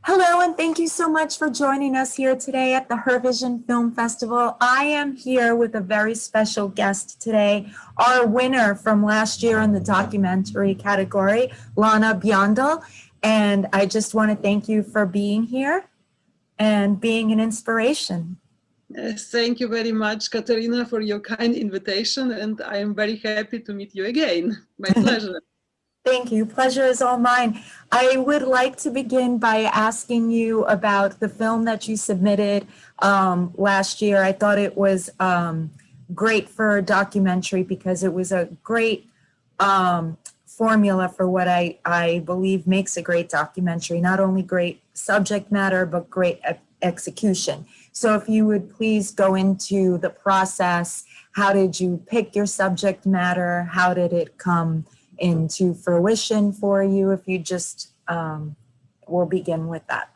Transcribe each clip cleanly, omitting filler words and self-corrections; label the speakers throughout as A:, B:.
A: Hello, and thank you so much for joining us here today at the Her Vision Film Festival. I am here with a very special guest today, our winner from last year in the documentary category, Lana Berndl. And I just want to thank you for being here and being an inspiration.
B: Thank you very much, Katerina, for your kind invitation, and I am very happy to meet you again. My pleasure.
A: Thank you. Pleasure is all mine. I would like to begin by asking you about the film that you submitted last year. I thought it was great for a documentary because it was a great formula for what I believe makes a great documentary. Not only great subject matter, but great execution. So if you would please go into the process. How did you pick your subject matter? How did it come into fruition for you? If you just we'll begin with that.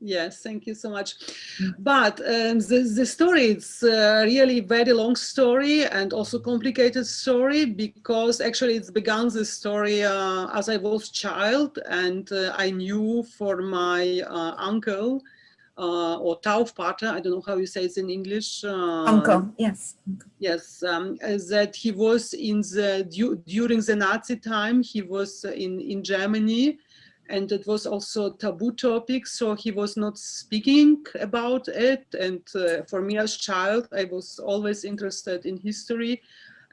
B: Yes, thank you so much. But the story, it's really very long story and also complicated story, because actually it's began the story as I was child, and I knew for my uncle or Taufpater, I don't know how you say it in English.
A: Uncle, yes.
B: Yes, that he was during the Nazi time, he was in Germany, and it was also taboo topic, so he was not speaking about it. And for me as child, I was always interested in history.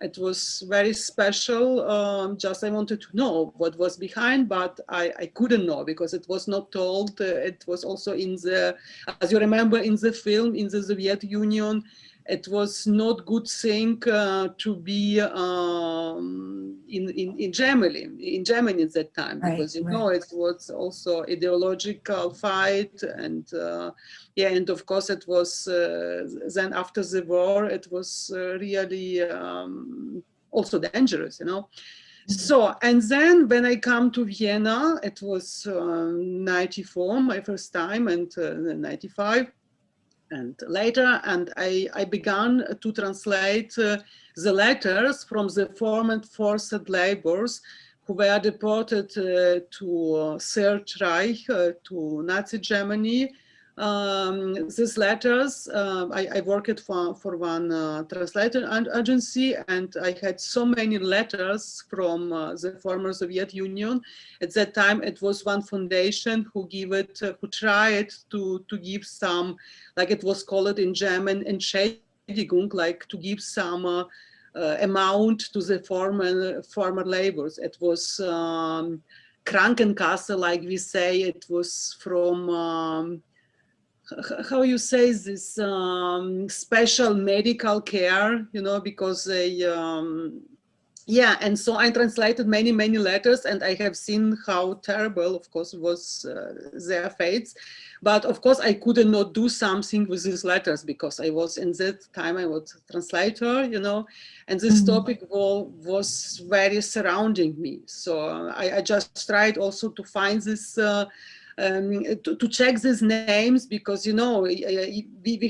B: It was very special. Just I wanted to know what was behind, but I couldn't know because it was not told. It was also as you remember in the film, in the Soviet Union, it was not good thing to be in Germany at that time, because it was also ideological fight, and and of course it was then after the war it was really also dangerous, So, and then when I come to Vienna, it was 94, my first time, and 95. And later, and I began to translate the letters from the former forced laborers who were deported to Third Reich, to Nazi Germany. These letters, I worked for one translator agency, and I had so many letters from the former Soviet Union. At that time, it was one foundation who tried to give some, like it was called in German, Entschädigung, like to give some amount to the former laborers. It was Krankenkasse, like we say. It was from how you say this, special medical care, because they and so I translated many letters, and I have seen how terrible, of course, was their fates. But of course I couldn't not do something with these letters, because I was in that time, I was a translator, and this topic was very surrounding me. So I just tried also to find this to check these names, because we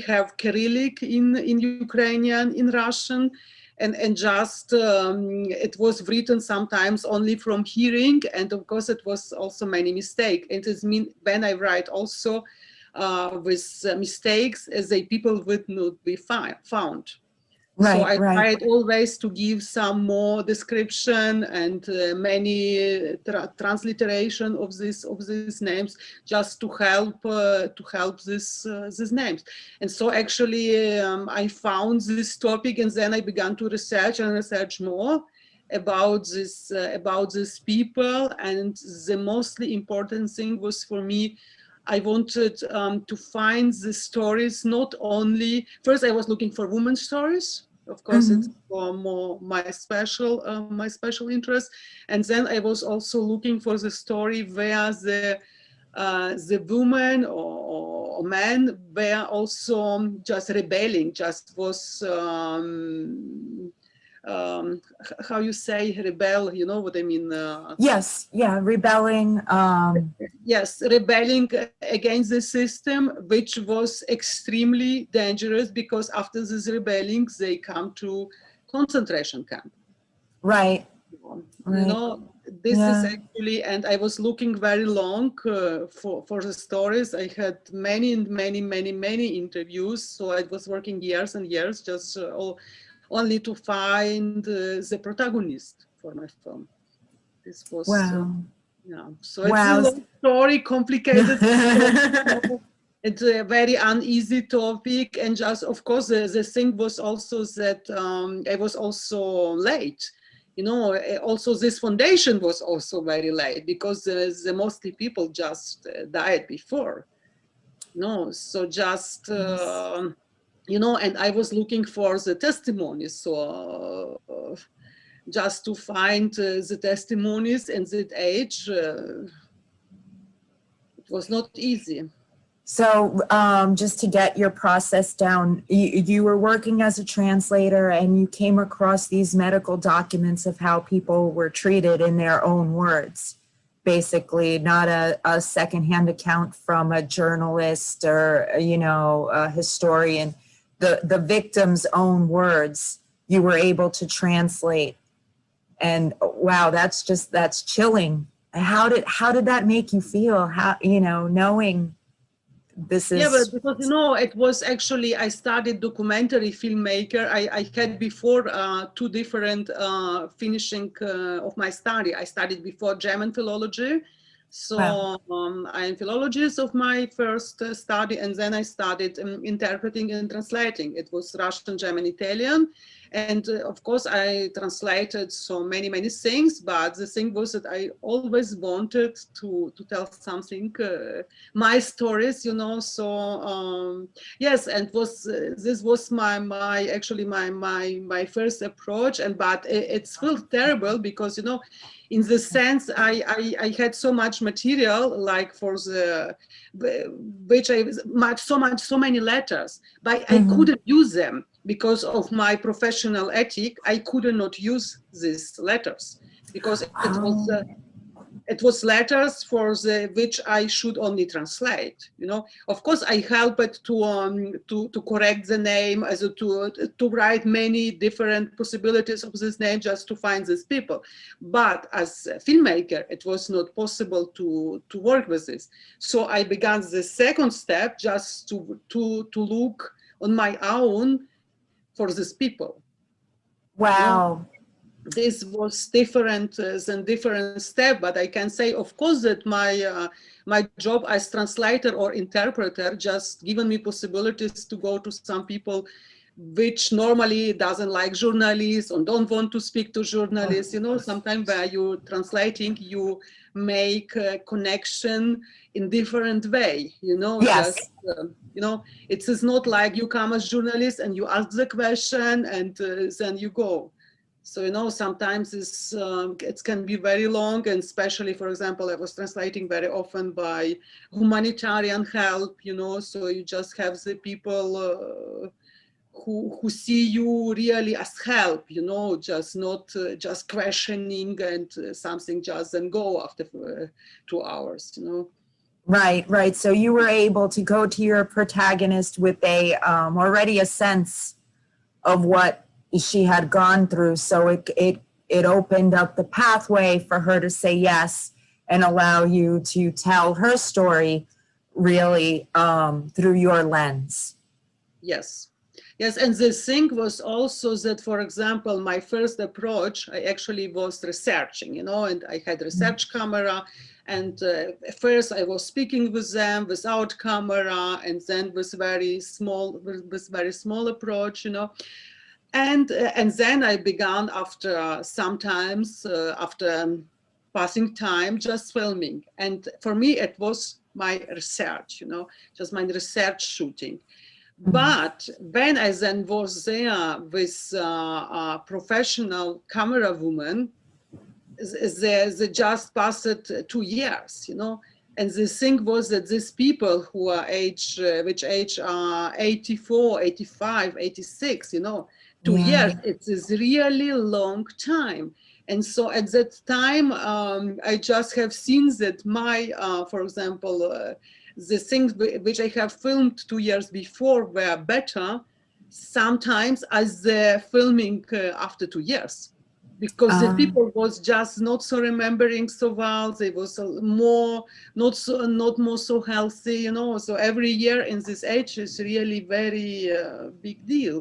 B: have Cyrillic in Ukrainian, in Russian, and just it was written sometimes only from hearing, and of course it was also many mistakes. And it means when I write also with mistakes, as people would not be found. So I tried always to give some more description and many transliteration of these names, just to help these names. And so actually I found this topic, and then I began to research more about these people. And the mostly important thing was for me, I wanted to find the stories, not only, first I was looking for women's stories. Of course, it's more my special interest. And then I was also looking for the story where the woman or man were also just rebelling, just was how you say rebel, you know what I mean?
A: Yes, yeah, rebelling.
B: Yes, rebelling against the system, which was extremely dangerous, because after this rebelling, they come to concentration camp.
A: Right.
B: You know, this is
A: Yeah.
B: actually, and I was looking very long for the stories. I had many and many interviews. So I was working years and years just only to find the protagonist for my film. This was,
A: Wow.
B: yeah. So it's a
A: Wow.
B: long story, complicated story. It's a very uneasy topic, and just of course the thing was also that I was also late. Also this foundation was also very late because the mostly people just died before. No, so just
A: Yes.
B: and I was looking for the testimonies. So just to find the testimonies in that age, it was not easy.
A: So, just to get your process down, you were working as a translator and you came across these medical documents of how people were treated in their own words, basically, not a secondhand account from a journalist or, a historian. The victim's own words you were able to translate. And wow, that's chilling. How did that make you feel? Knowing this
B: Yeah,
A: is
B: but because it was actually I studied documentary filmmaker. I had before two different finishing of my study. I studied before German philology,
A: wow.
B: so I am philologist of my first study, and then I studied interpreting and translating. It was Russian, German, Italian, and of course I translated so many things. But the thing was that I always wanted to tell something. My stories, so yes, and was this was my actually my first approach, and but it's still terrible because in the sense I had so much material like for the which I so many letters, but I
A: Mhm.
B: couldn't use them because of my professional ethic. I could not use these letters because
A: Oh.
B: it was letters for the which I should only translate. Of course, I helped to correct the name, as to write many different possibilities of this name just to find these people. But as a filmmaker, it was not possible to work with this. So I began the second step just to look on my own for these people. You know,
A: Wow.
B: this was different than different step, but I can say of course that my job as translator or interpreter just given me possibilities to go to some people which normally doesn't like journalists and don't want to speak to journalists. Sometimes when you're translating you make a connection in different way, just
A: Yes.
B: it is not like you come as journalist and you ask the question and then you go. So sometimes it can be very long, and especially, for example, I was translating very often by humanitarian help. So you just have the people who see you really as help. Just not just questioning and something just then go after 2 hours.
A: Right, right. So you were able to go to your protagonist with a already a sense of what she had gone through. So it opened up the pathway for her to say yes and allow you to tell her story really through your lens.
B: Yes. Yes, and the thing was also that, for example, my first approach, I actually was researching, and I had research camera, and first I was speaking with them without camera, and then with very small approach, and then I began after sometimes after passing time just filming, and for me it was my research, just my research shooting.
A: Mhm.
B: But when I then was there with a professional camera woman, they just passed 2 years, And the thing was that these people who are which age are 84, 85, 86, 2 years,
A: Yeah.
B: it is really long time. And so at that time, I just have seen that for example, the things which I have filmed 2 years before were better sometimes as the filming after 2 years. because the
A: Um,
B: people was just not so remembering so well. They was more not more so healthy, you know. So every year in this age is really very big deal.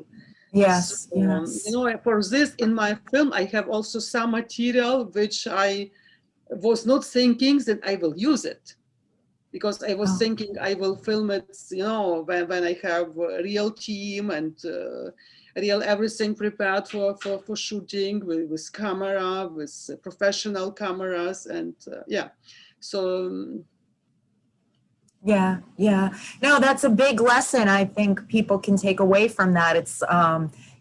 B: So
A: yes,
B: you
A: yes.
B: know, for this in my film, I have also some material which I was not thinking that I will use it, because I was
A: Oh,
B: thinking I will film it, you know, when I have a real team and real everything prepared for shooting with camera, with professional cameras, and yeah. So
A: yeah, yeah. No, that's a big lesson I think people can take away from that. It's,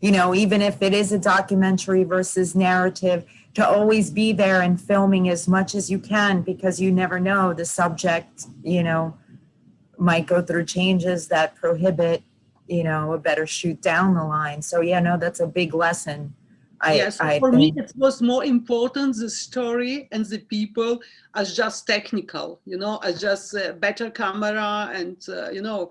A: you know, even if it is a documentary versus narrative, to always be there and filming as much as you can, because you never know, the subject, you know, might go through changes that prohibit, you know, a better shoot down the line. So yeah, no, that's a big lesson.
B: yes,
A: I
B: for me
A: think.
B: it was more important the story and the people as just technical, you know, as just a better camera and you know.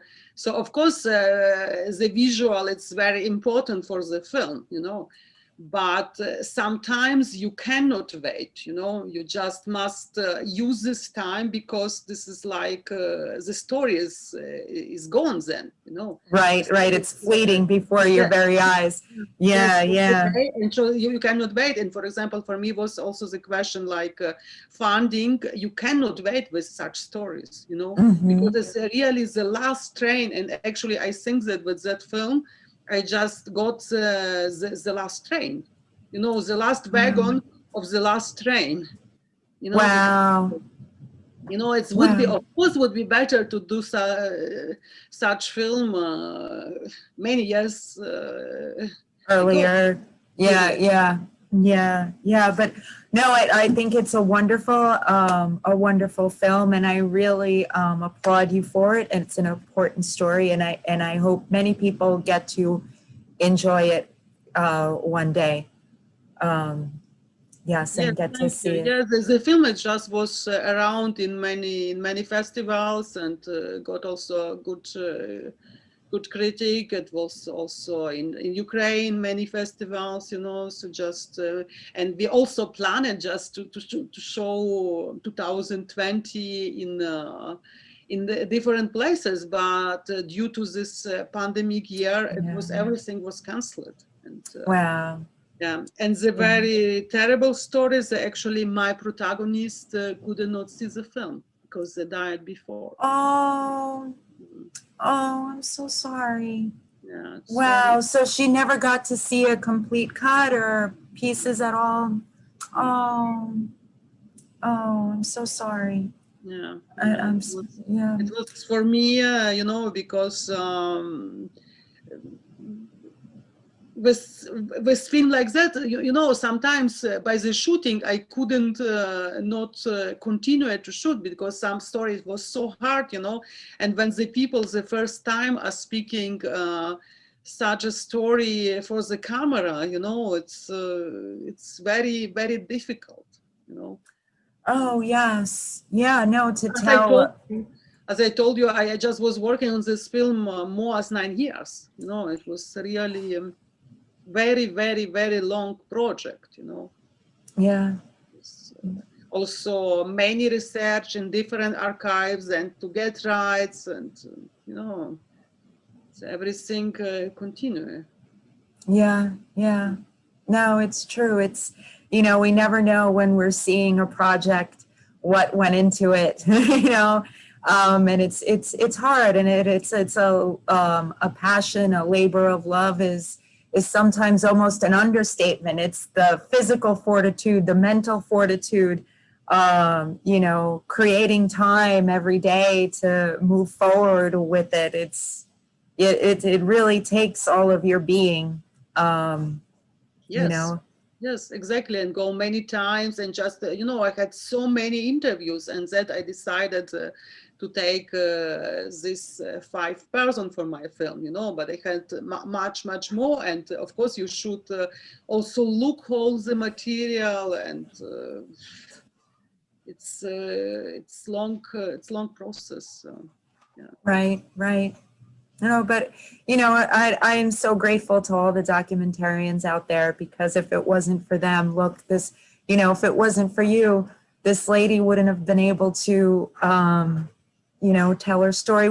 B: So of course the visual it's very important for the film, you know, but sometimes you cannot wait, you know, you just must use this time, because this is like the story is gone then, you know. The
A: Right, right.
B: story
A: It's fleeting before your
B: yeah.
A: very eyes.
B: Yes,
A: Yeah,
B: for the
A: yeah.
B: day, and so you cannot wait. And for example, for me was also the question like funding. You cannot wait with such stories, you know, because
A: Hmm.
B: it's really the last train. And actually, I think that with that film, I just got the last train, you know, the last
A: Wow.
B: wagon of the last train, you know, because
A: Wow.
B: you know it would be,
A: Wow.
B: of course, would be better to do such film many years ago,
A: Earlier. Yeah,
B: earlier.
A: yeah. Yeah, yeah. But no, I think it's a wonderful film, and I really applaud you for it. And it's an important story, and I hope many people get to enjoy it one day. Um, yes,
B: Yes,
A: and get to
B: thank
A: see
B: you.
A: it.
B: Yes, the film it just was around in many festivals and got also a good critic. It was also in Ukraine many festivals, you know. So just and we also planned just to show 2020 in the different places, but due to this pandemic year, it
A: Yeah.
B: was everything was cancelled. And
A: Wow.
B: yeah, and the
A: Yeah.
B: very terrible story is that actually my protagonist could not see the film because they died before.
A: Oh,
B: Mhm.
A: oh, I'm so sorry.
B: Yeah, it's very,
A: Wow. So she never got to see a complete cut or pieces at all. Oh, oh, I'm so sorry.
B: yeah, yeah.
A: Yeah.
B: It was for me, you know, because with film like that, you know, sometimes by the shooting I couldn't not continue to shoot because some stories was so hard, you know. And when the people the first time are speaking such a story for the camera, you know, it's very very difficult, you know.
A: Oh, yes. Yeah. No, to
B: as i told
A: tell.
B: you as I told you, I just was working on this film more as 9 years, you know. It was really very very very long project, you know.
A: Yeah.
B: It's, also many research in different archives and to get rights and you know, so everything continue.
A: Yeah. Yeah. No, it's true. It's, you know, we never know when we're seeing a project what went into it, you know. And it's hard, and it's a passion, a labor of love is sometimes almost an understatement. It's the physical fortitude, the mental fortitude, you know, creating time every day to move forward with it. It really takes all of your being, you
B: Yes,
A: know.
B: yes, exactly. And go many times and just you know, I had so many interviews and that I decided to take this 5 person for my film, you know. But I had much more, and of course you should also look all the material, and it's long process, so, yeah.
A: Right, right. No, but I am so grateful to all the documentarians out there, because if it wasn't for them, look, if it wasn't for you, this lady wouldn't have been able to, tell her story.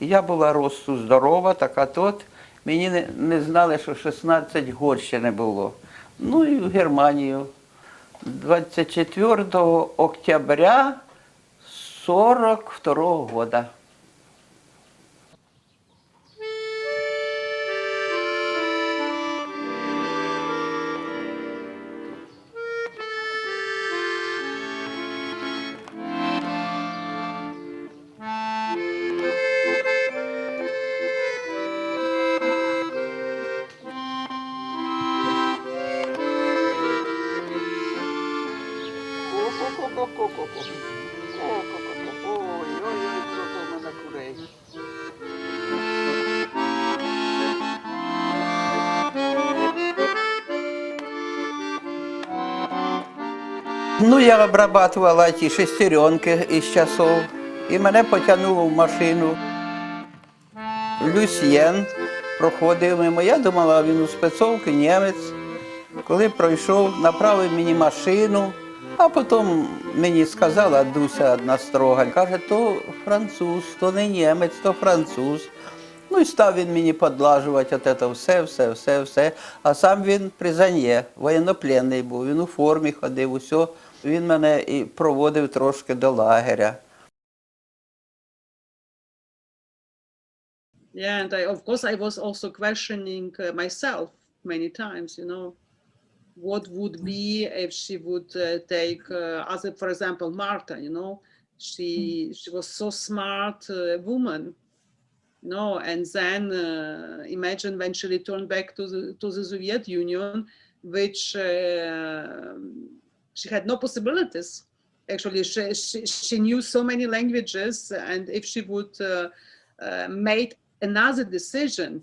C: Я була росту здорова, така тут. Мені не знали, що 16 років ще не було. Ну і в Германію. 24 октября 42 года. Ой-ой-ой, сколько у мене курей. Ну, я обрабатывала ті шестеренки із часов, і мене потягнуло в машину. Люсьєн проходив мимо. Я думала, він у спецовці, німець. Коли пройшов, направив мені машину, а потім мені сказала Дуся одна строга, каже, то француз, то не німець, то француз. Ну і став він мені подлажувати от це все. А сам він призан'є, воєннопленний був, він у формі ходив, усе. Він мене і проводив трошки до лагеря.
B: Yeah, and of course I was also questioning myself many times, what would be if she would take, as a, for example, Marta, she was so smart woman, and then imagine when she returned back to the Soviet Union, which she had no possibilities. Actually, she knew so many languages, and if she would make another decision,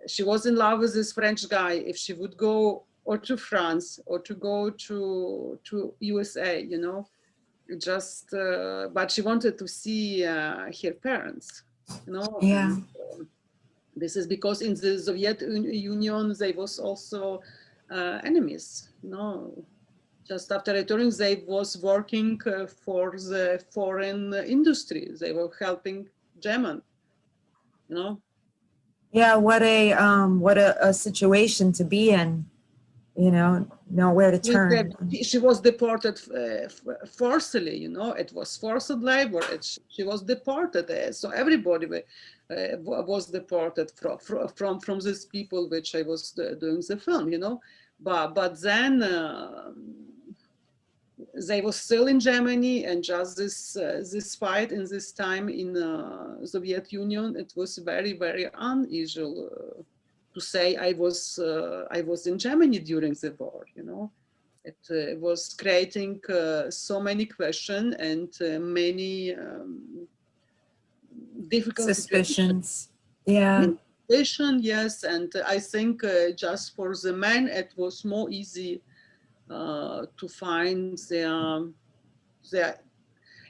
B: she was in love with this French guy, if she would go or to France or to go to USA, just, but she wanted to see her parents,
A: Yeah.
B: And, this is because in the Soviet Union, they was also enemies, Just after returning, they was working for the foreign industry. They were helping German,
A: Yeah, what a situation to be in, nowhere to
B: Means that
A: turn.
B: she was deported forcibly, it was forced labor. She was deported, so everybody was deported from these people which I was doing the film, but then they was still in Germany, and just this fight in this time in Soviet Union, it was very, very unusual to say I was in Germany during the war, It was creating so many questions and many difficult
A: Suspicions. Yeah.
B: situations. Yes, and I think just for the men, it was more easy to find their.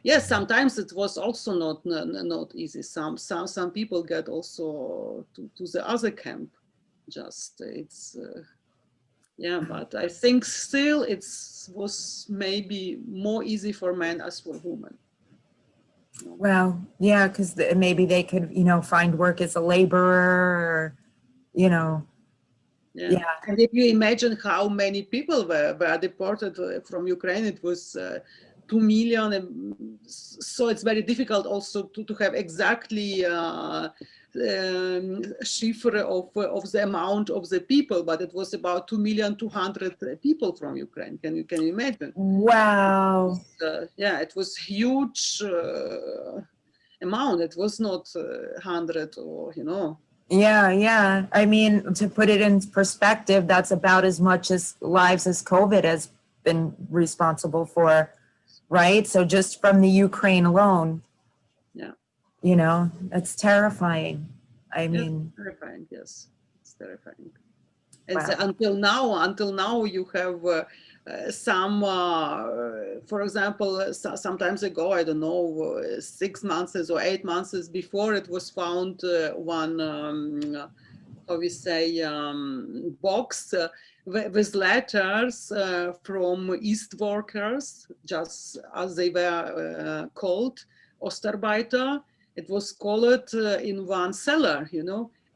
B: Yes, sometimes it was also not easy. Some people get also to the other camp. Just it's. Yeah, but I think still it was maybe more easy for men as for women.
A: Well, yeah, because maybe they could, find work as a laborer, or,
B: Yeah.
A: yeah.
B: And if you imagine how many people were deported from Ukraine, it was 2 million. And so it's very difficult also to have exactly shifter of the amount of the people, but it was about 2,200,000 people from Ukraine. Can you imagine?
A: Wow.
B: Yeah, it was huge amount. It was not 100 or
A: Yeah, yeah. I mean, to put it in perspective, that's about as much as lives as COVID has been responsible for, right? So just from the Ukraine alone,
B: Yeah.
A: that's terrifying. I
B: Yes,
A: mean,
B: terrifying. Yes, it's terrifying. And
A: wow.
B: until now, you have some, for example, sometimes ago, I don't know, 6 months or 8 months before, it was found one, how we say, box with letters from East workers, just as they were called, Ostarbeiter. It was called in one cellar,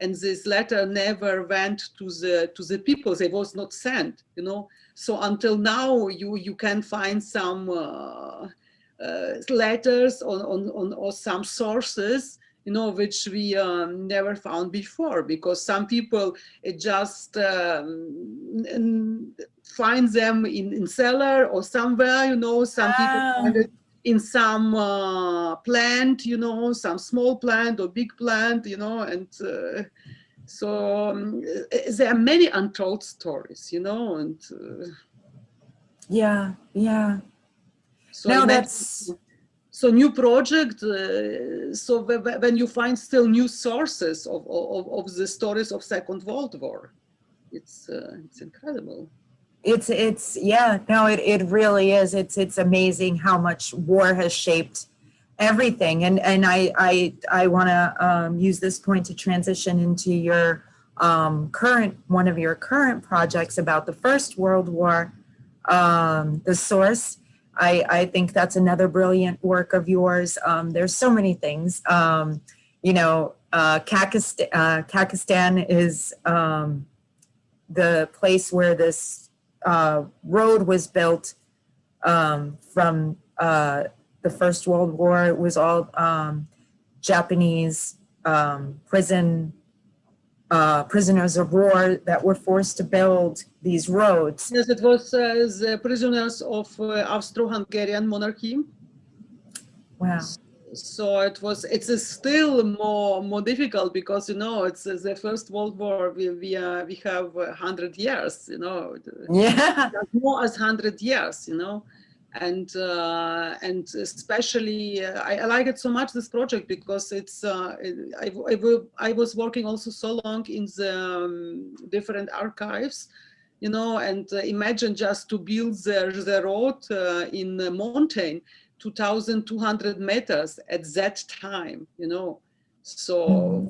B: and this letter never went to the people. They was not sent, So until now, you can find some letters on or some sources, which we never found before, because some people just find them in cellar or somewhere, Some people find it in some plant, some small plant or big plant, and so there are many untold stories, and
A: Yeah, yeah.
B: so
A: No,
B: imagine,
A: that's,
B: so new project. So when you find still new sources of the stories of Second World War, it's incredible.
A: yeah, no, it really is. It's amazing how much war has shaped everything. And I want to use this point to transition into your one of your current projects about the First World War, The Source. I think that's another brilliant work of yours. There's so many things. Kakistan is the place where this road was built from the First World War. It was all Japanese prisoners of war that were forced to build these roads.
B: Yes, it was the prisoners of Austro-Hungarian monarchy.
A: Wow.
B: So it's still more difficult because it's the First World War. We have 100 years,
A: Yeah.
B: more as 100 years, and especially I like it so much, this project, because it's I was working also so long in the different archives, and imagine just to build the road in the mountain 2,200 meters at that time, so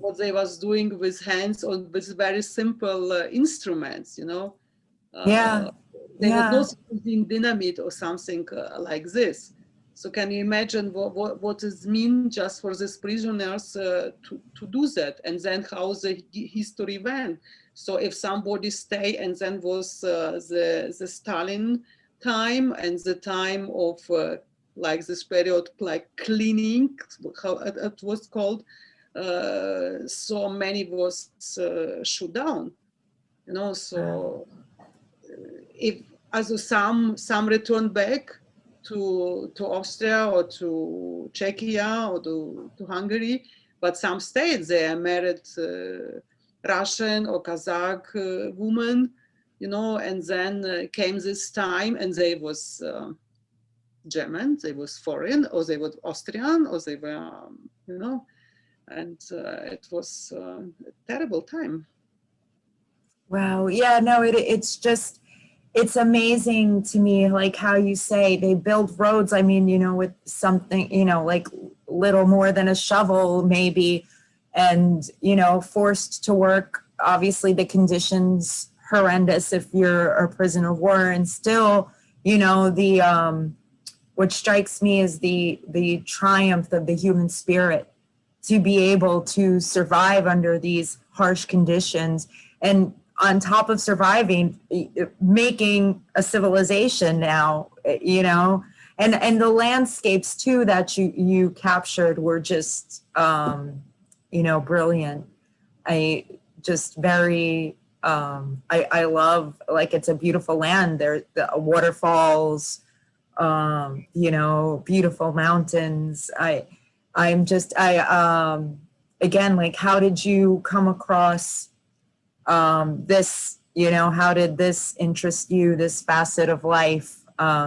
B: what they was doing with hands on with very simple instruments,
A: Yeah.
B: they were
A: Yeah.
B: not using dynamite or something like this. So can you imagine what it means just for these prisoners to do that, and then how the history went? So if somebody stay, and then was the Stalin time and the time of like this period, like cleaning, how it was called. So many was shut down, you know. So if as some returned back to Austria or to Czechia or to Hungary, but some stayed there, married Russian or Kazakh woman, you know, and then came this time and they was German, they was foreign, or they were Austrian, or they were, you know, and it was a terrible time.
A: Wow. Yeah, no, it's just, it's amazing to me, like how you say they build roads. I mean, you know, with something, you know, like little more than a shovel maybe, and, you know, forced to work. Obviously the conditions horrendous if you're a prisoner of war, and still, you know, the what strikes me is the triumph of the human spirit to be able to survive under these harsh conditions, and on top of surviving, making a civilization now, you know, and the landscapes too that you captured were just, you know, brilliant. I just very, I love, like, it's a beautiful land. There, the waterfalls, you know, beautiful mountains. I'm just, again, like, how did you come across this, you know, how did this interest you, this facet of life,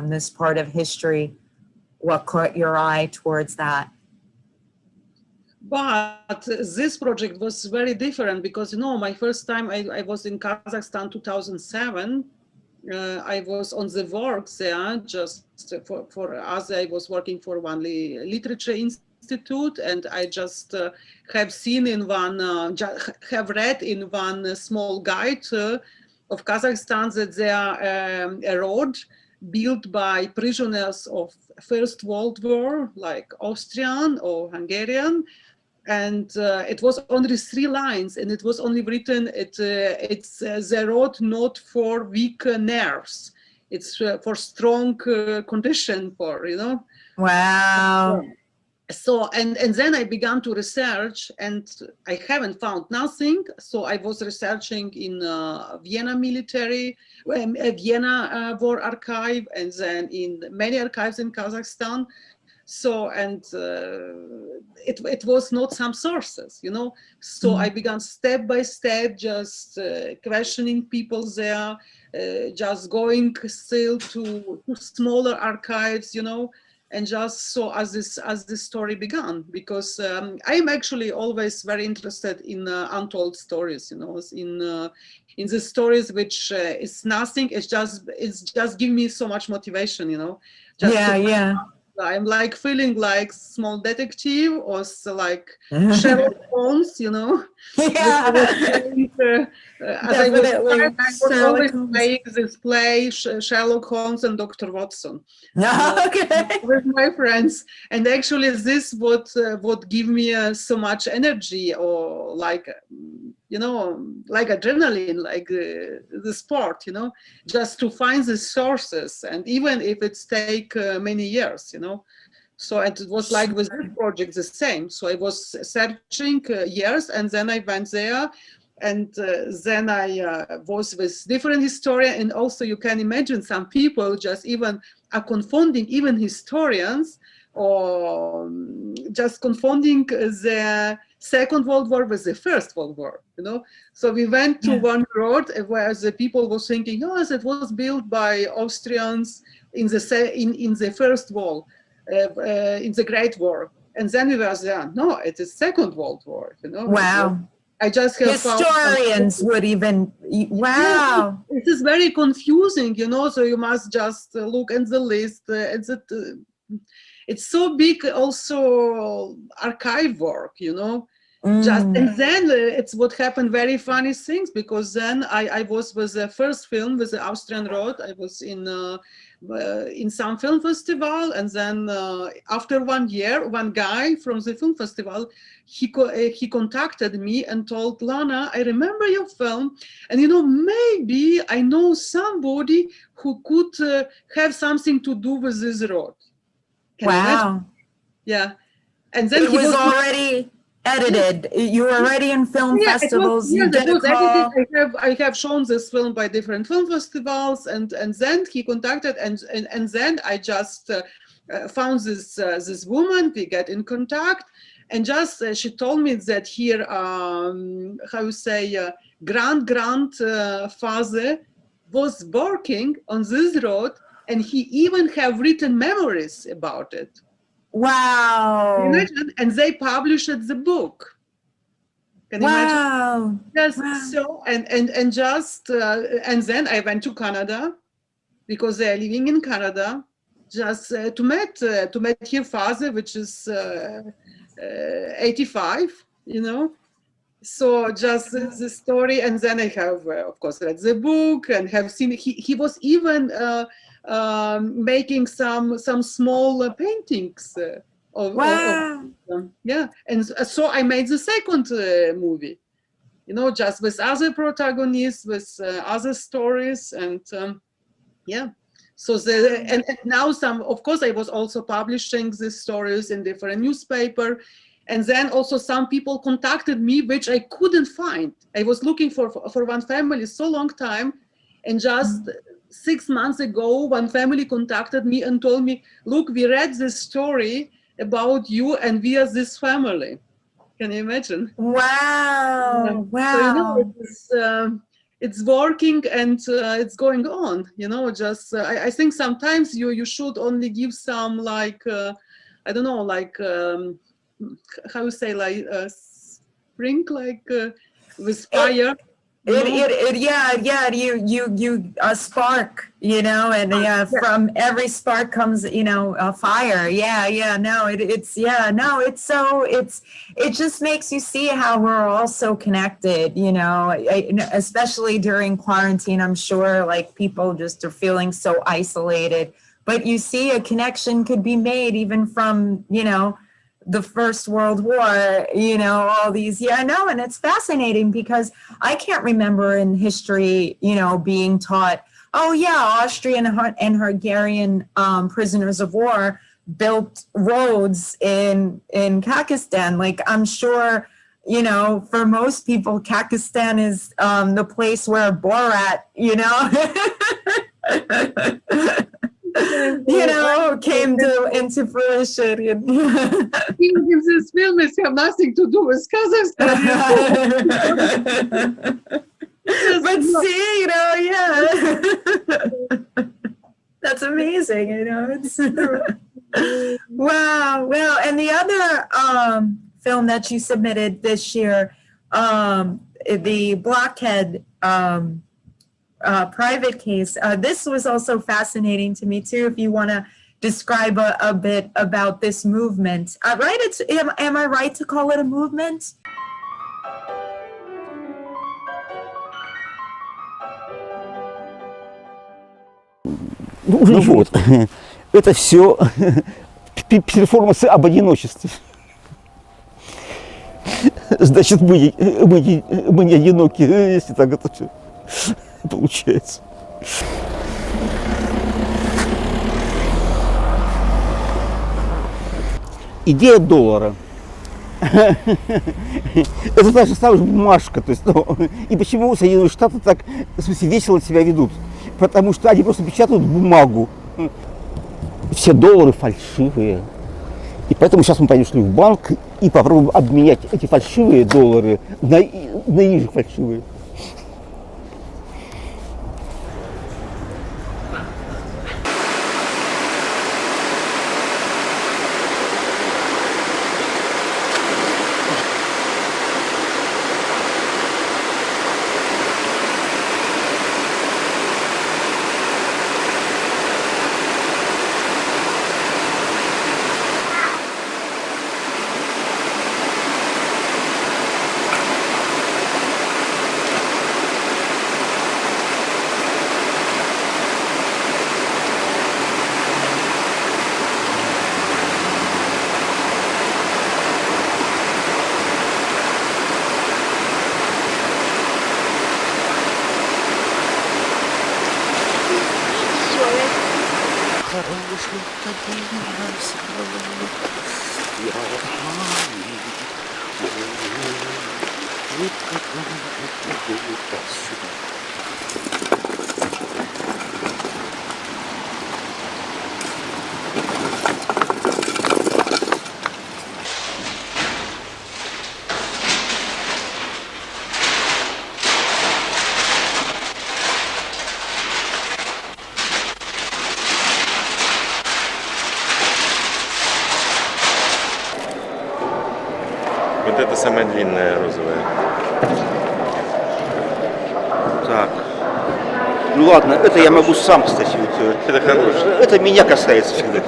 A: this part of history? What caught your eye towards that?
B: But this project was very different because, you know, my first time I was in Kazakhstan 2007. I was on the works there just for us. I was working for one literature institute, and I just have seen in one, have read in one small guide of Kazakhstan that there a road built by prisoners of First World War, like Austrian or Hungarian, and it was only 3 lines, and it was only written, it's the road not for weak nerves, it's for strong condition, for, you know.
A: Wow.
B: So and then I began to research, and I haven't found nothing. So I was researching in Vienna military, Vienna war archive, and then in many archives in Kazakhstan. So, and it was not some sources, you know. So I began step by step, just questioning people there, just going still to smaller archives, you know, and just so as this story began, because I'm actually always very interested in untold stories, you know, in the stories which is nothing, it's just give me so much motivation, you know. Just
A: Yeah.
B: I'm like feeling like small detective, or like Sherlock Holmes, you know.
A: Yeah.
B: As I was
A: Sherlock
B: always
A: Holmes.
B: playing this play, Sherlock Holmes and Dr. Watson, you know,
A: Okay.
B: with my friends. And actually this what give me so much energy, or like, you know, like adrenaline, like the sport, you know, just to find the sources, and even if it's take many years, you know. So it was like with this project the same. So I was searching years, and then I went there, and then I was with different historian, and also you can imagine some people just even are confounding even historians, or just confounding the Second World War with the First World War, you know. So we went to one road where the people was thinking, oh, it was built by Austrians in the First War, in the Great War. And then we were there, no, it is Second World War, you know.
A: Wow.
B: I just have
A: Historians would even, wow.
B: Yeah, it is very confusing, you know, so you must just look at the list. It's so big, also archive work, you know. Just and then it's what happened. Very funny things, because then I was with the first film with the Austrian Road. I was in some film festival, and then after 1 year, one guy from the film festival, he contacted me and told, Lana, I remember your film, and maybe I know somebody who could have something to do with this road. Can you imagine? Yeah, and then
A: it was already edited. You were already in film festivals. You get a call.
B: I have shown this film by different film festivals, and then he contacted, and then I just found this woman. We get in contact, and just she told me that here, how you say, grandfather was working on this road, and he even have written memories about it.
A: Wow.
B: Can you imagine? And they published the book. Can you imagine? Yes. Wow. So and just and then I went to Canada, because they are living in Canada, just to meet her father, which is 85. So just the story, and then I have of course read the book and have seen he was even making some small paintings.
A: Wow.
B: Yeah, and so I made the second movie, just with other protagonists, with other stories, and yeah. So and now of course, I was also publishing these stories in different newspaper, and then also some people contacted me, which I couldn't find. I was looking for one family so long time, and just 6 months ago, one family contacted me and told me, look, we read this story about you, and we are this family. Can you imagine?
A: Wow. Wow.
B: So, it's working, and it's going on, just I think sometimes you should only give some, like I don't know, like how you say, like spring, like with fire.
A: You a spark, and from every spark comes, a fire. It just makes you see how we're all so connected, especially during quarantine. I'm sure like people just are feeling so isolated, but you see a connection could be made even from, the First World War, all these, and it's fascinating because I can't remember in history, being taught, oh yeah, Austrian and Hungarian prisoners of war built roads in Pakistan. Like, I'm sure, for most people, Pakistan is the place where Borat, came into fruition.
B: These films have nothing to do with Kazakhstan.
A: But see, that's amazing. It's wow. Well, and the other film that you submitted this year, the Blockhead private case. This was also fascinating to me too. If you want to describe a bit about this movement, right? Am I right to call it a movement?
D: Ну вот, это все перформансы об одиночестве. Значит, мы не одиноки, если так это все получается. Идея доллара. Это та же самая бумажка. То есть, и почему Соединенные Штаты так, в смысле, весело себя ведут? Потому что они просто печатают бумагу. Все доллары фальшивые. И поэтому сейчас мы пойдем в банк и попробуем обменять эти фальшивые доллары на их же фальшивые.
E: Вот это самая длинная розовая.
D: Так. Ну ладно, это я могу сам, кстати. Вот,
E: Это хорошее.
D: это меня касается всегда.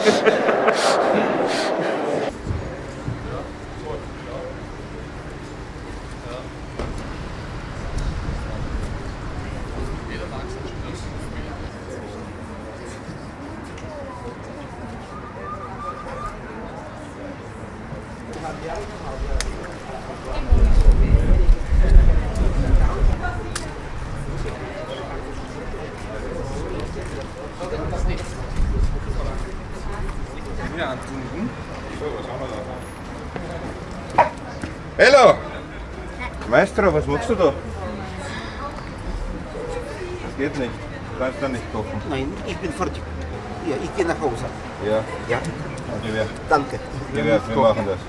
E: Hello! Maestro, was machst du da? Das geht nicht. Du kannst da nicht kochen.
D: Nein, ich bin fertig. Ja, ich gehe nach Hause.
E: Ja,
D: Ja, danke.
E: wir machen das.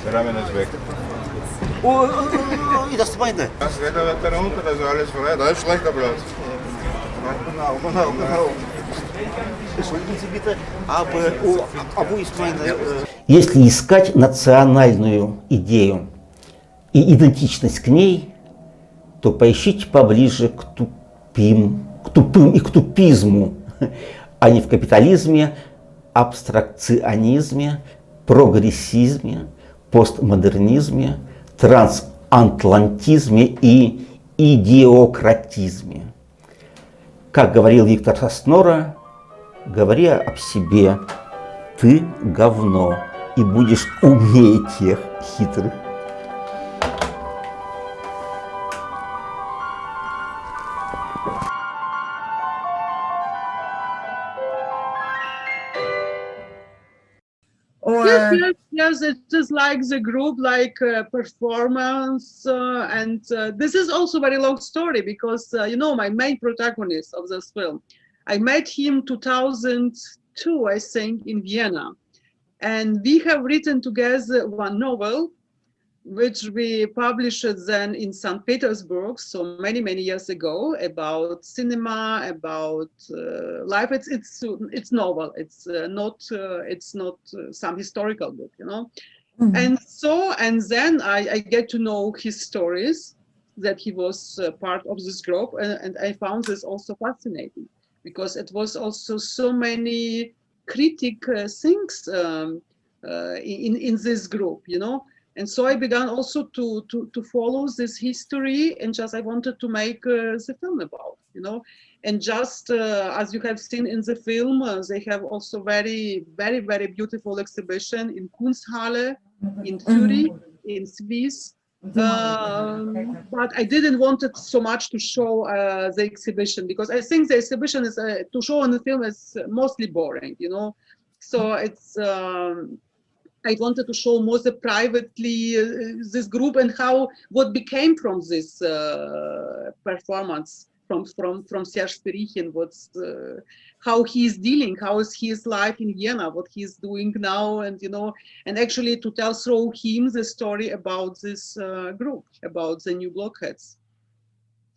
E: Wir räumen das weg.
D: Oh, das meine.
E: Das Wetter wird da runter, das ist alles frei. Da ist schlechter Platz.
D: Genau. Entschuldigen Sie bitte, aber wo ist meine... Если искать национальную идею и идентичность к ней, то поищите поближе к тупым и к тупизму, а не в капитализме, абстракционизме, прогрессизме, постмодернизме, трансатлантизме и идиократизме. Как говорил Виктор Соснора, говори об себе, ты говно, и будешь умнее тех хитрых.
A: Or
B: Yes, it is like the group, like performance, and this is also a very long story because you know, my main protagonist of this film, I met him 2002, I think, in Vienna, and we have written together one novel, which we published then in St. Petersburg, so many years ago, about cinema, about life. It's novel. It's not some historical book, you know. And then I get to know his stories, that he was part of this group, and I found this also fascinating because it was also so many critic things in this group, you know. And so I began also to follow this history, and just I wanted to make the film about, you know. And just as you have seen in the film, they have also very beautiful exhibition in Kunsthalle, in Zurich, in Swiss. But I didn't want it so much to show the exhibition, because I think the exhibition is to show in the film is mostly boring, you know. So it's I wanted to show more privately this group and what became from this performance from Serge Spirichin, how he's dealing, how is his life in Vienna, what he's doing now, and you know, and actually to tell through him the story about this group, about the new blockheads.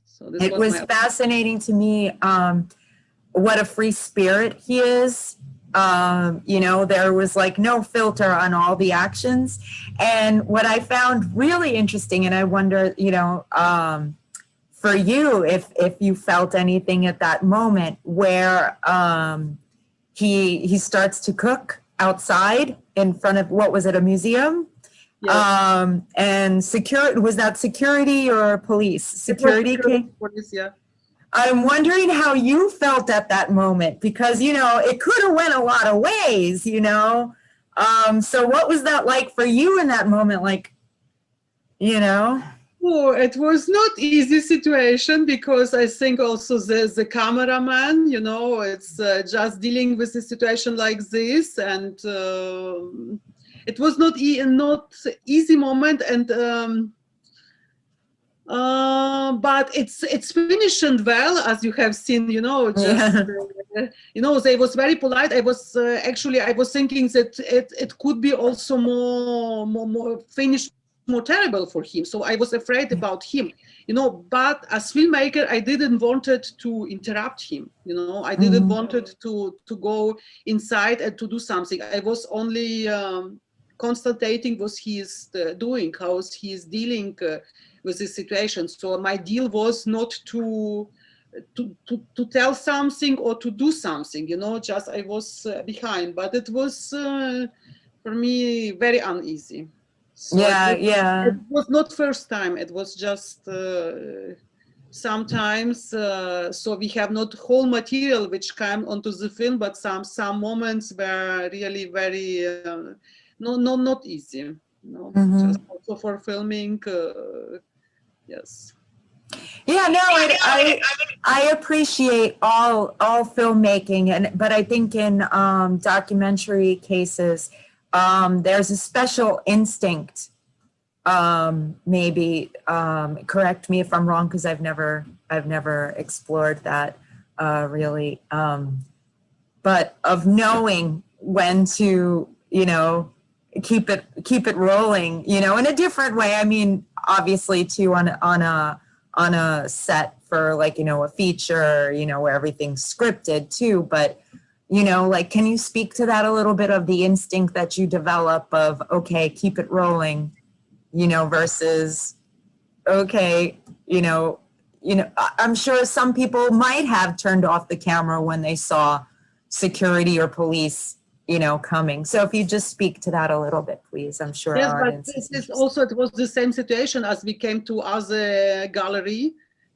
B: So this
A: it was fascinating to me what a free spirit he is. You know, there was like no filter on all the actions. And what I found really interesting, and I wonder, you know, for you, if you felt anything at that moment where he starts to cook outside in front of, what was it, a museum? Yes. And was that security or police? Security came?
B: Police, yeah.
A: I'm wondering how you felt at that moment, because, you know, it could have went a lot of ways, you know. So what was that like for you in that moment? Like, you know?
B: Oh, it was not easy situation because I think also the cameraman, you know, it's just dealing with a situation like this, and it was not easy moment, and but it's finished well, as you have seen, you know, just you know, they was very polite. I was actually I was thinking that it could be also more finished more terrible for him, so I was afraid about him, you know. But as filmmaker, I didn't wanted to interrupt him, you know. I didn't wanted to go inside and to do something. I was only constating what he is doing, how he is dealing with this situation. So my deal was not to tell something or to do something, you know. Just I was behind, but it was for me very uneasy. So it was not first time. It was just sometimes. So we have not whole material which came onto the film, but some moments were really very not easy. No, just also for filming. Yes.
A: Yeah, no, I appreciate all filmmaking, but I think in documentary cases, there's a special instinct. Maybe correct me if I'm wrong, because I've never explored that really. But of knowing when to, you know, keep it rolling, you know, in a different way. I mean, obviously too on a set for, like, you know, a feature, you know, where everything's scripted too. But, you know, like, can you speak to that a little bit, of the instinct that you develop of, okay, keep it rolling, you know, versus, okay, you know, I'm sure some people might have turned off the camera when they saw security or police, you know, coming. So if you just speak to that a little bit, please. I'm sure
B: yes,
A: our
B: but
A: audience
B: this
A: is
B: is also, it was the same situation as we came to other gallery,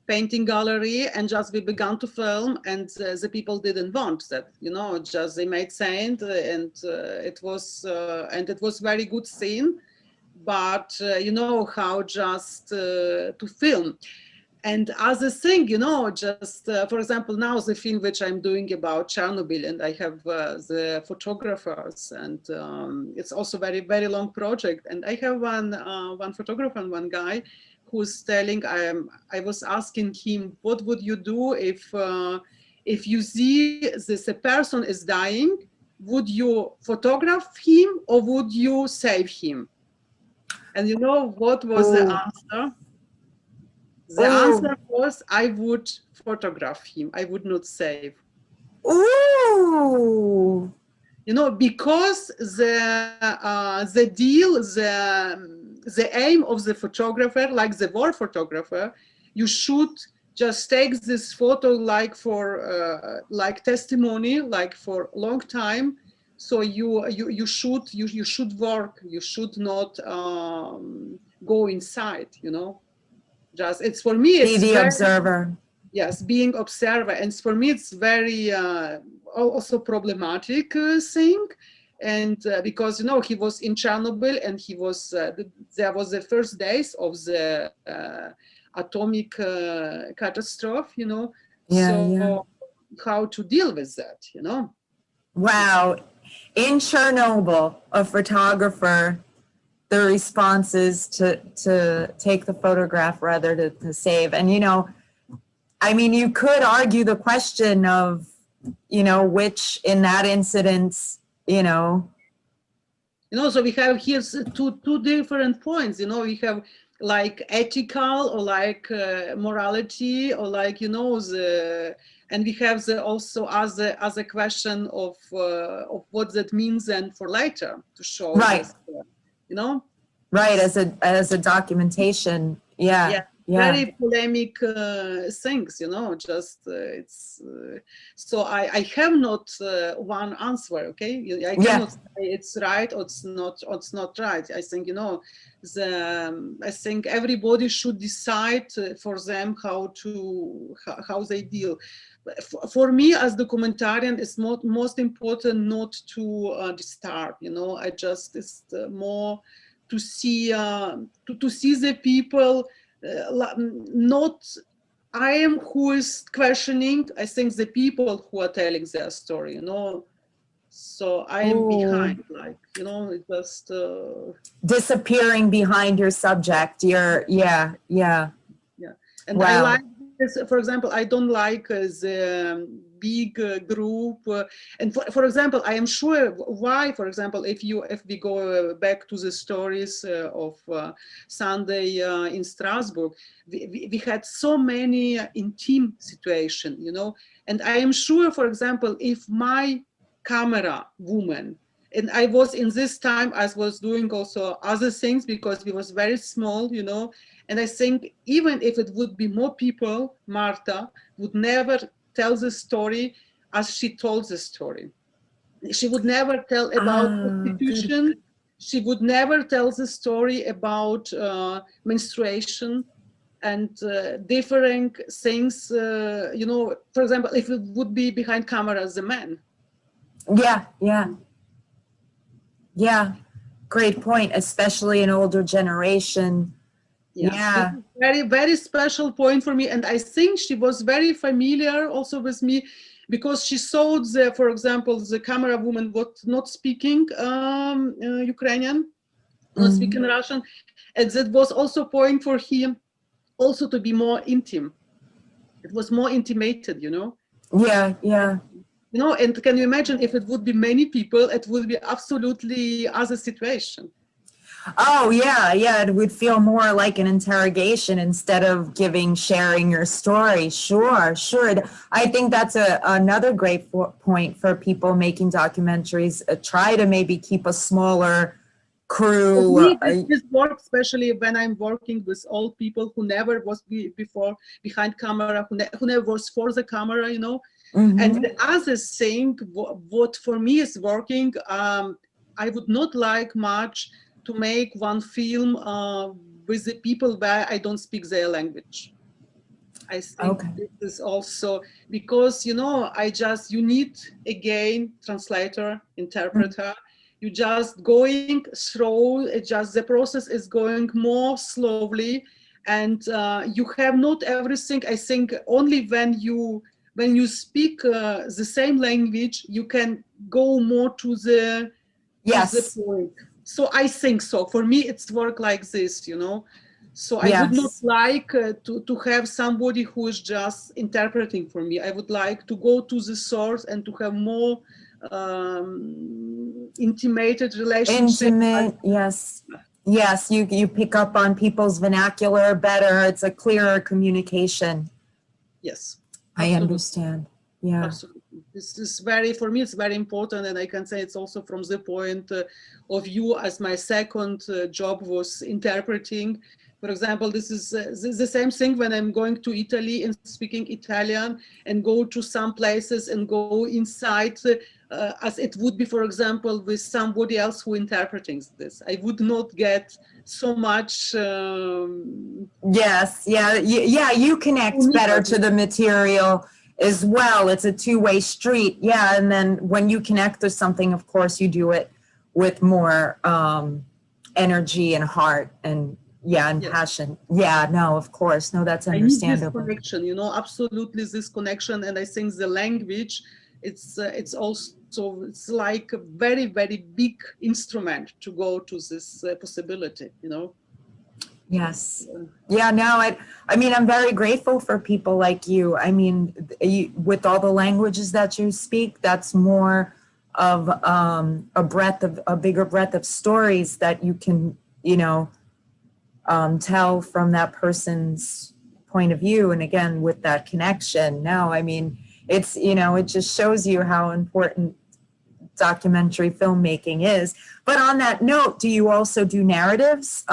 B: painting gallery, and just we began to film, and the people didn't want that, you know. Just they made scene, and it was very good scene, but you know how just to film. And other thing, you know, just for example, now the film which I'm doing about Chernobyl, and I have the photographers, and it's also very, very long project. And I have one photographer and one guy who's telling, I was asking him, what would you do if you see this a person is dying, would you photograph him or would you save him? And you know what was the answer? The answer was, I would photograph him. I would not save.
A: Ooh.
B: You know, because the deal, the aim of the photographer, like the war photographer, you should just take this photo like for like testimony, like for a long time. So you should work. You should not go inside. You know. Just it's for me
A: Be
B: it's
A: the
B: very,
A: observer.
B: yes, being observer, and for me it's very also problematic thing. And because, you know, he was in Chernobyl, and he was there was the first days of the atomic catastrophe, you know. So how to deal with that, you know.
A: Wow. In Chernobyl, a photographer, the response is to take the photograph rather to save. And, you know, I mean, you could argue the question of, you know, which in that incident, you know.
B: You know, so we have here two different points, you know. We have like ethical, or like morality, or like, you know, and we have the also as a question of what that means then for later to show this, you know.
A: Right, as a documentation. Yeah.
B: Very polemic things, you know. Just it's so I have not one answer. Okay, I cannot say it's right or it's not right. I think, you know, I think everybody should decide for them how they deal. For me as documentarian, it's most important not to disturb. You know, I just it's more to see the people not I am who is questioning. I think the people who are telling their story, you know. So I am behind, like, you know, it just
A: disappearing behind your subject. You're, yeah.
B: and
A: Wow.
B: I like this. For example, I don't like the big group. And for example, I am sure why. For example, if we go back to the stories of Sunday in Strasbourg, we had so many intimate situations, you know. And I am sure, for example, if my camera woman, and I was in this time, I was doing also other things because we was very small, you know. And I think even if it would be more people, Marta would never tell the story as she told the story. She would never tell about prostitution. She would never tell the story about menstruation and different things. You know, for example, if it would be behind camera as a man.
A: Yeah. Great point, especially an older generation. Yeah.
B: Very, very special point for me. And I think she was very familiar also with me because she saw the, for example, the camera woman was not speaking Ukrainian, not speaking Russian. And that was also a point for him also to be more intimate. It was more intimated, you know?
A: Yeah.
B: You know, and can you imagine if it would be many people, it would be absolutely other situation.
A: Oh, yeah. It would feel more like an interrogation instead of sharing your story. Sure. I think that's another great point for people making documentaries. Try to maybe keep a smaller crew.
B: For me, this works, especially when I'm working with old people who never was before behind camera, who never was for the camera, you know. And the other thing, what for me is working, I would not like much to make one film with the people where I don't speak their language. I think this is also because, you know, you need again translator, interpreter. You just going through, the process is going more slowly, and you have not everything. I think only when you speak the same language, you can go more to the point. So I think so. For me, it's work like this, you know. So I would not like to have somebody who is just interpreting for me. I would like to go to the source and to have more intimated relationship.
A: Yes, you pick up on people's vernacular better. It's a clearer communication.
B: Yes,
A: absolutely. I understand. Yeah,
B: absolutely. This is for me, it's very important, and I can say it's also from the point of view as my second job was interpreting. For example, this is the same thing when I'm going to Italy and speaking Italian and go to some places and go inside as it would be, for example, with somebody else who interpreting this. I would not get so much.
A: You connect better to the material as well. It's a two-way street. Yeah, and then when you connect to something, of course, you do it with more energy and heart and passion. Yeah, no, of course. No, that's understandable.
B: I need this connection, you know, absolutely this connection. And I think the language, it's also, it's like a very, very big instrument to go to this possibility, you know.
A: Yes. Yeah, no, I mean, I'm very grateful for people like you. I mean, with all the languages that you speak, that's more of a bigger breadth of stories that you can, you know, tell from that person's point of view. And again, with that connection. No, I mean, it's, you know, it just shows you how important documentary filmmaking is. But on that note, do you also do narratives?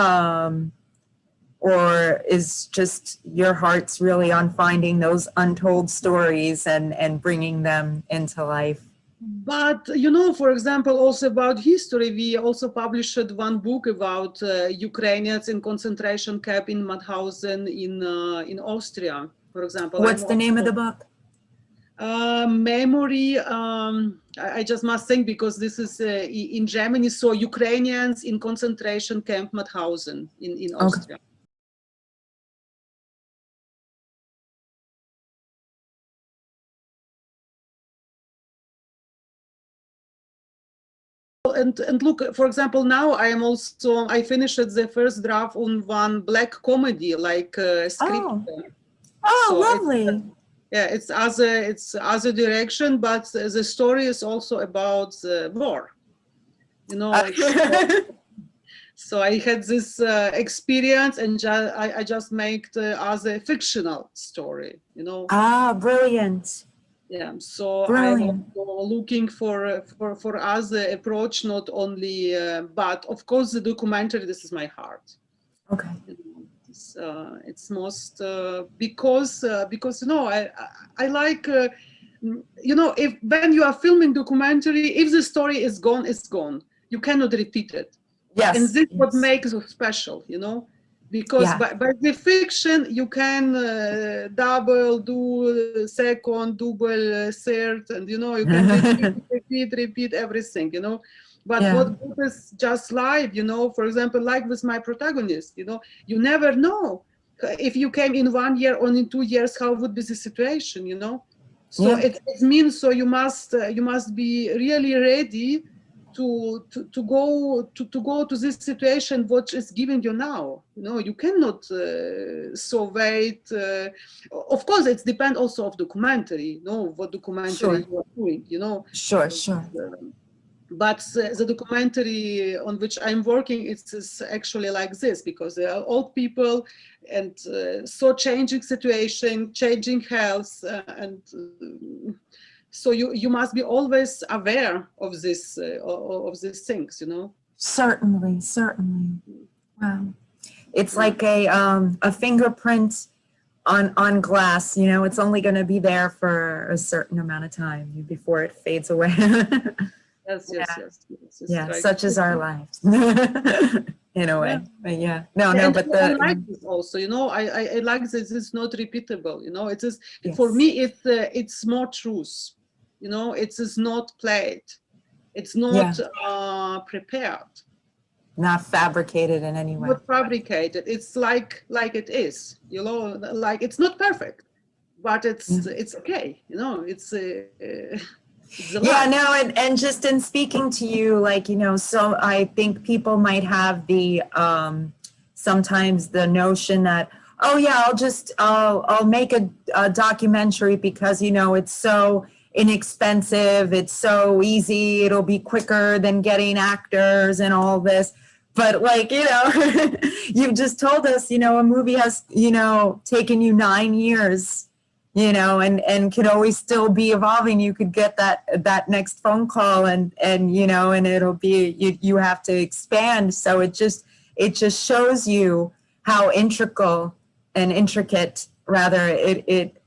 A: Or is just your heart's really on finding those untold stories and bringing them into life?
B: But, you know, for example, also about history, we also published one book about Ukrainians in concentration camp in Mauthausen in Austria, for example.
A: What's the name of the book?
B: Memory, I just must think because this is in Germany. So Ukrainians in concentration camp Mauthausen in Austria. and look, for example, now I finished the first draft on one black comedy, like script.
A: Oh, oh,
B: So
A: lovely.
B: yeah, it's other direction, but the story is also about the war. You know, so I had this experience, and I just made as a fictional story. You know.
A: Ah, brilliant.
B: Yeah, so I'm
A: Brilliant.
B: also looking for us approach, not only, but of course the documentary. This is my heart.
A: Okay.
B: You know, it's most because you know I like you know, if when you are filming documentary, if the story is gone, it's gone. You cannot repeat it.
A: Yes.
B: And this is what
A: yes.
B: makes it special, you know, because
A: Yeah.
B: by the fiction you can double, do second, double, third, and you know you can repeat everything, you know. But
A: Yeah.
B: what is just live, you know, for example, like with my protagonist, you know, you never know if you came in 1 year or in 2 years, how would be the situation, you know. So
A: Yeah.
B: it means so you must be really ready to go to this situation what is giving you now. You know, you cannot so wait. Of course, it depends also of documentary. You know what documentary
A: Sure.
B: you are doing. You know,
A: Sure, sure.
B: but the documentary on which I'm working is actually like this, because they are old people and so changing situation, changing health, and so you must be always aware of these things, you know.
A: Certainly, certainly. Wow. It's like a fingerprint on glass, you know, it's only going to be there for a certain amount of time before it fades away.
B: Yes,
A: Yeah.
B: yes.
A: Yeah,
B: Like,
A: such is our lives. In a way.
B: Yeah.
A: But yeah. No,
B: and
A: but
B: I like this also, you know. I like this. It's not repeatable, you know. It is for
A: yes.
B: me. It's more truth, you know. It is not played. It's not prepared,
A: Not fabricated in any way.
B: not fabricated. It's like it is, you know. Like it's not perfect, but it's okay, you know. It's the
A: Yeah,
B: life.
A: no, and just in speaking to you, like, you know, so I think people might have the sometimes the notion that, oh yeah, I'll make a documentary because, you know, it's so inexpensive, it's so easy, it'll be quicker than getting actors and all this. But like, you know, you've just told us, you know, a movie has, you know, taken you 9 years, you know, and could always still be evolving. You could get that next phone call and you know, and it'll be, you have to expand. So it just shows you how intricate rather it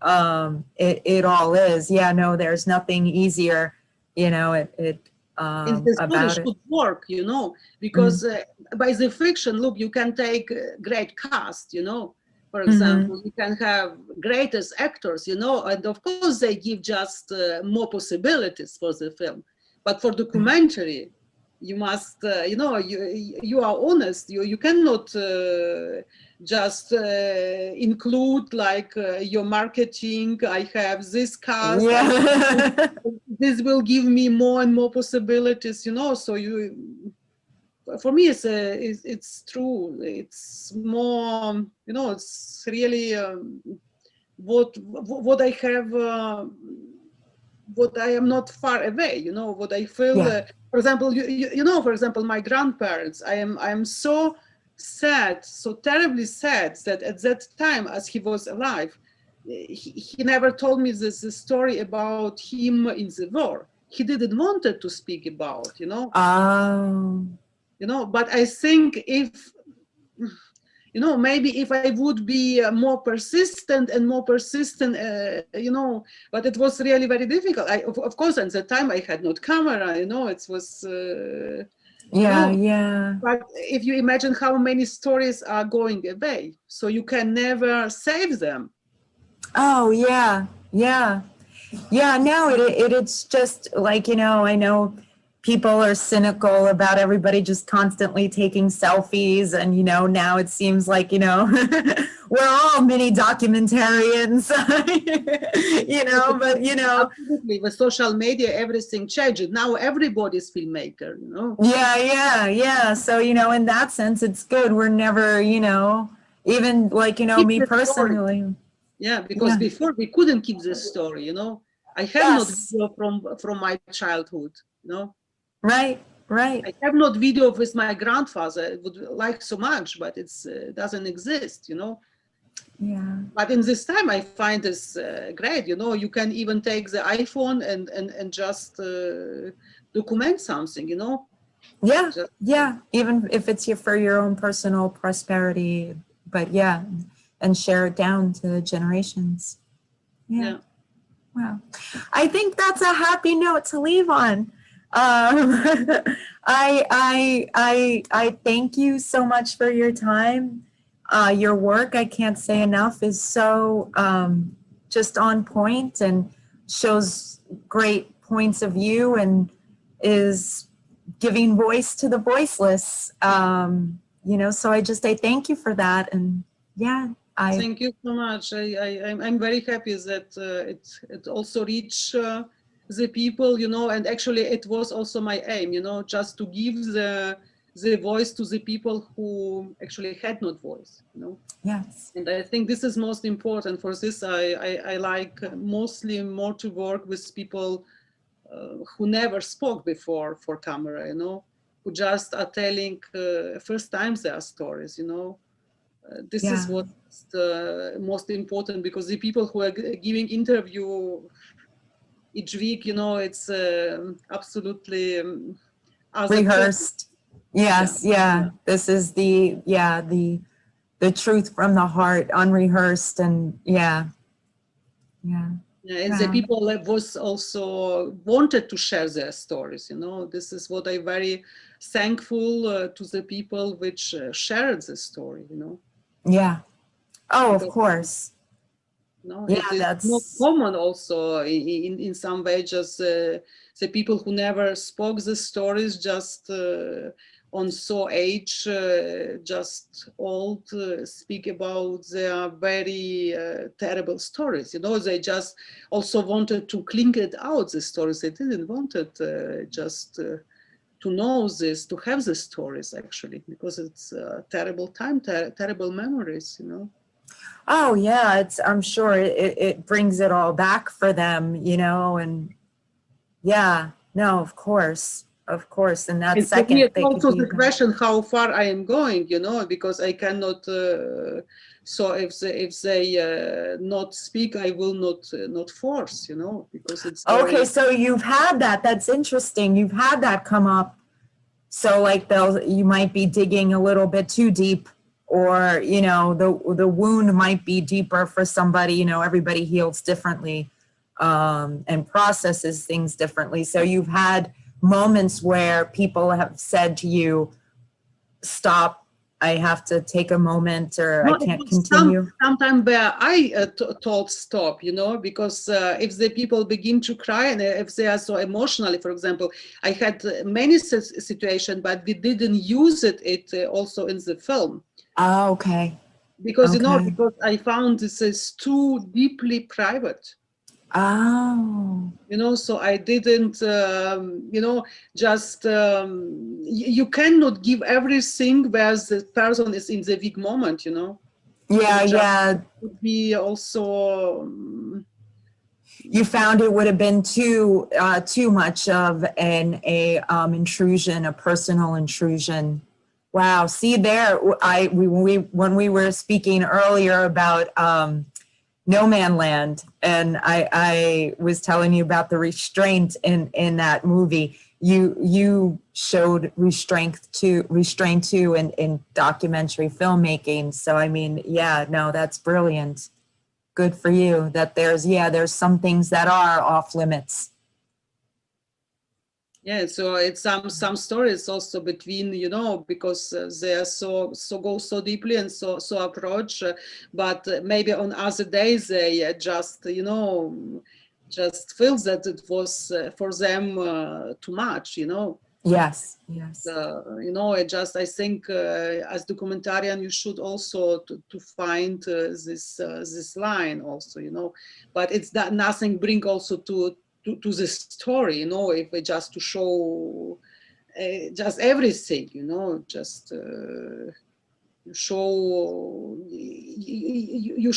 A: all is. Yeah, no, there's nothing easier, you know,
B: In the story
A: about it.
B: should work, you know, because by the fiction, look, you can take great cast, you know. For example, you can have greatest actors, you know, and of course they give just more possibilities for the film. But for documentary, you must, you know, you are honest. You cannot just include like your marketing. I have this cast.
A: Yeah.
B: This will give me more and more possibilities, you know. So for me, it's true. It's more, you know, it's really what I have, what I am not far away, you know, what I feel.
A: Yeah.
B: For example, you know, for example, my grandparents. I am so sad, so terribly sad that at that time, as he was alive, he never told me this story about him in the war. He didn't wanted to speak about, you know. You know, but I think if, you know, maybe if I would be more persistent, you know, but it was really very difficult. Of course, at the time I had not camera, you know, it was, you know,
A: yeah.
B: but if you imagine how many stories are going away, so you can never save them.
A: Oh, yeah. No, it's just like, you know, I know people are cynical about everybody just constantly taking selfies. And, now it seems like, we're all mini documentarians, but,
B: Absolutely, with social media, everything changed. Now everybody's filmmaker,
A: Yeah. So, in that sense, it's good. We're never, even like,
B: Keep
A: me
B: the story.
A: personally.
B: Yeah, because
A: Yeah.
B: before we couldn't keep this story, I have not
A: Yes.
B: video from my childhood,
A: Right.
B: I have not video with my grandfather. I would like so much, but it's doesn't exist,
A: Yeah.
B: But in this time, I find this great. You can even take the iPhone and just document something.
A: Yeah.
B: Just,
A: Yeah. Even if it's for your own personal prosperity, but yeah, and share it down to generations. Yeah.
B: yeah.
A: Wow. I think that's a happy note to leave on. I thank you so much for your time. Your work, I can't say enough, is so just on point and shows great points of view and is giving voice to the voiceless. So I thank you for that. And yeah,
B: Thank you so much. I'm very happy that it also reached the people, and actually it was also my aim, just to give the voice to the people who actually had not voice,
A: yes.
B: And I think this is most important. For this, I like mostly more to work with people who never spoke before for camera, who just are telling first time their stories, This
A: Yeah.
B: is what's most important, because the people who are giving interview each week, it's absolutely other
A: Rehearsed. Yes. Yeah. This is the truth from the heart, unrehearsed. And yeah.
B: And the people that was also wanted to share their stories, This is what I'm very thankful to the people which shared the story,
A: Yeah. Oh, of
B: Because,
A: course. Yeah,
B: it is not
A: that's
B: common also in some way, just the people who never spoke the stories, just on so age, just old, speak about their very terrible stories. They just also wanted to clean it out, the stories. They didn't want it just to know this, to have the stories actually, because it's terrible time, terrible memories,
A: oh yeah, I'm sure it brings it all back for them, and yeah, no, of course. In that
B: And for me,
A: second
B: it's
A: they could
B: also
A: be
B: the question how far I am going, because I cannot. So if they not speak, I will not force, because it's
A: okay,
B: very.
A: so you've had that. That's interesting. You've had that come up. So like you might be digging a little bit too deep, or the wound might be deeper for somebody. Everybody heals differently and processes things differently. So you've had moments where people have said to you, stop, I have to take a moment, or
B: No,
A: I
B: it
A: can't
B: was
A: continue.
B: sometime where I told stop, because if the people begin to cry and if they are so emotionally, for example, I had many situations, but we didn't use it also in the film.
A: Oh, okay.
B: Because,
A: Okay.
B: because I found this is too deeply private.
A: Oh.
B: So I didn't, just, you cannot give everything where the person is in the weak moment,
A: Yeah,
B: It would be also.
A: You found it would have been too much of an intrusion, a personal intrusion. Wow. See there, when we were speaking earlier about No Man Land, and I was telling you about the restraint in that movie. You showed restraint too in documentary filmmaking. So I mean, yeah, no, that's brilliant. Good for you. That there's some things that are off limits.
B: Yeah, so it's some stories also between, because they are so go so deeply and so approach, but maybe on other days they just just feels that it was for them too much, you know.
A: Yes, yes.
B: You know, I think as documentarian, you should also to find this line also, you know, but it's that nothing bring also to the story, you know, if we just to show just everything, you know, just you show you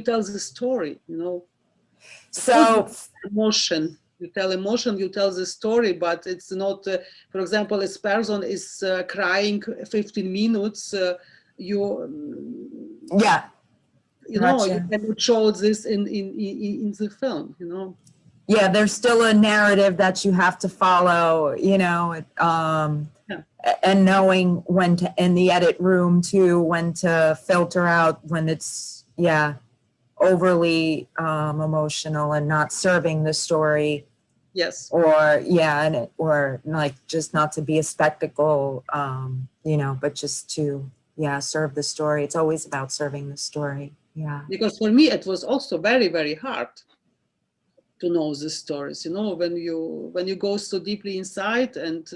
B: tell the story, you know.
A: So,
B: Emotion, you tell emotion, you tell the story, but it's not for example, this person is crying 15 minutes,
A: yeah,
B: you know, you
A: gotcha.
B: cannot show this in the film, you know.
A: Yeah, there's still a narrative that you have to follow, you know,
B: Yeah.
A: and knowing when to, in the edit room too, when to filter out when it's, yeah, overly emotional and not serving the story,
B: Yes,
A: or yeah, and or like just not to be a spectacle, you know, but just to, yeah, serve the story. It's always about serving the story. Yeah.
B: because for me it was also very, very hard to know the stories, you know, when you go so deeply inside and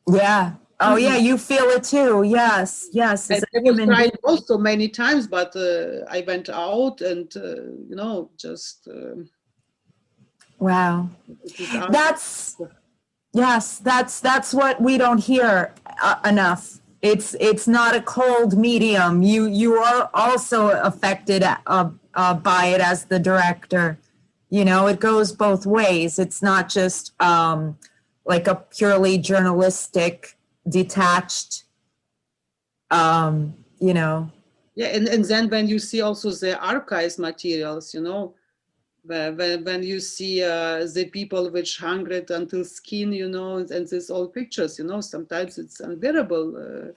A: Yeah. Oh yeah, you feel it too. Yes, yes. As
B: I
A: a
B: was
A: human
B: crying
A: being.
B: also many times, but I went out and you know, just
A: Wow.
B: it is out.
A: That's, yes, that's what we don't hear enough. It's not a cold medium. You are also affected by it as the director. You know, it goes both ways. It's not just like a purely journalistic, detached, you know.
B: Yeah, and then when you see also the archives materials, you know, when you see the people which hungered until skin, you know, and these old pictures, you know, sometimes it's unbearable.